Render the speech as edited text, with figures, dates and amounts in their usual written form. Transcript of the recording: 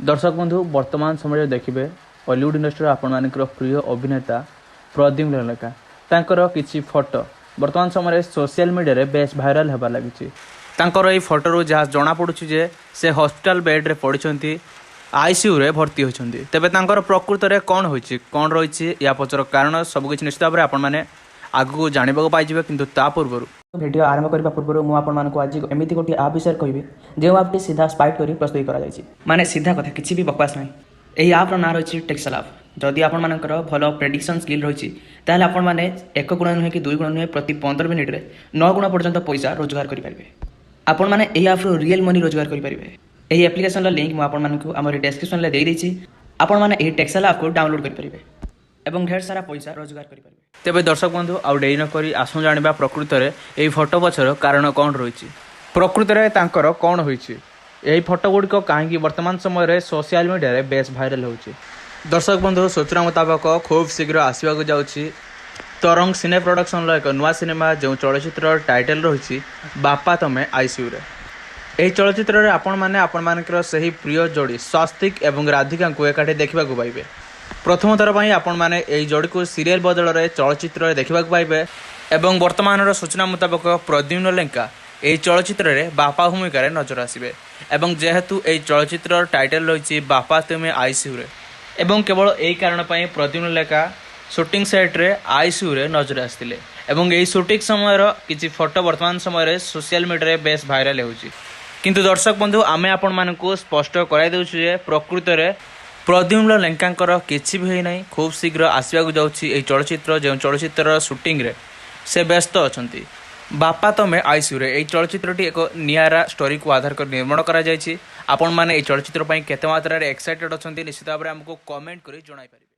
दर्शक बंधु वर्तमान समय देखिए हॉलीवुड इंडस्ट्री आपण प्रिय अभिनेता प्रद्युम्न लेखा तांकर किछि फोटो वर्तमान समय सोशल मीडिया रे बेस भाइराल होगा लगी। तांकर फोटो जहाँ जना पड़ुछि जे से हॉस्पिटल बेड रे पड़िछंती आईसीयू रे भर्ती होइछंती। तेबे तांकर प्रकृत रे कौन होइछि कौन रहिछि या पचर कारण सब किछि निश्चित भाव आपण माने आगु जानिबाको पाइजिबे। किंतु ता पूर्वरु वीडियो आरंभ करने पूर्व मुझे आपको आज एमती गोटे आप विषय कहि जो आपटी सीधा स्पाइट कर प्रस्तुत करा माने सीधा कथा किसी भी बकवास ना। यही आप्र ना रही टेक्सल आप जदि आपंकर भल प्रेडिक्शन स्किल रही ताल आपण मैंने एक गुण नुहे कि दुई गुण नुहे प्रति 15 मिनिट रे 9 गुण पर्यंत पैसा रोजगार करेंगे। आपण मैंने यही आप्र रियल मनी रोजगार करेंगे। यही एप्लिकेशन लिंक मुझे आम डिस्क्रिप्शन में देदेछि आपण मैंने टेक्सल आप को डाउनलोड करेंगे एवं ढेर सारा पैसा रोजगार करेंगे। तेबे दर्शक बंधु आउ डेरी नक आसु जाना प्रकृत में यही फोटो पछर कारण कौन रही प्रकृत में तांकर कौन होइछि यही फोटो गुड़िक कहीं वर्तमान समय सोशल मीडिया रे बेस भाइराल होछि। दर्शक बंधु सूचना मुताबक खूब शीघ्र आसवाक जाउछि तरंग सिने प्रोडक्शन एक नुआ सिनेमा जो चलचित्र टाइटल रही बापा तमे आईसीयू रे। यही चलचित्र आपण मानकर सही प्रिय जोड़ी स्वास्तिक एवं राधिका को एकाठी देखा पाइबे। प्रथम थर पर आपण मैंने यही जोड़ी को सीरियल बदल में चलचित्र देखा पाइबे। एवं वर्तमान सूचना मुताबक प्रद्युम्न लेंका यही चलचित्र में बापा भूमिकार नजर आसबे। एवं जेहेतु यही चलचित्र टाइटल रही बापा तुमे आईसीयू रे एवं केवल यही कारण प्रद्युम्न लेखा शूटिंग सेट रे आईसीयू रे नजर आसते। एवं यही शूटिंग समय किसी फोटो वर्तमान समय सोशल मीडिया बेस भाइराल होछि। किंतु दर्शक बंधु आमे आपण मानकु स्पष्ट कराई देउछु जे प्रकृत में प्रद्युम्न लेंका किसी भी होना खूब शीघ्र आसवाक जाऊँगी चलचित्र जो चलचित्र शूटिंग रे से व्यस्त अच्छा बापा तमे आईसीयू रे। यही चलचित्रटी एक नियारा स्टोरी को आधार कर निर्माण करा जायछि। आपण माने यही चलचित्र केते मात्रा रे एक्साइटेड अच्छा निश्चित भाव में आमको कमेंट कर जणाई पारिबे।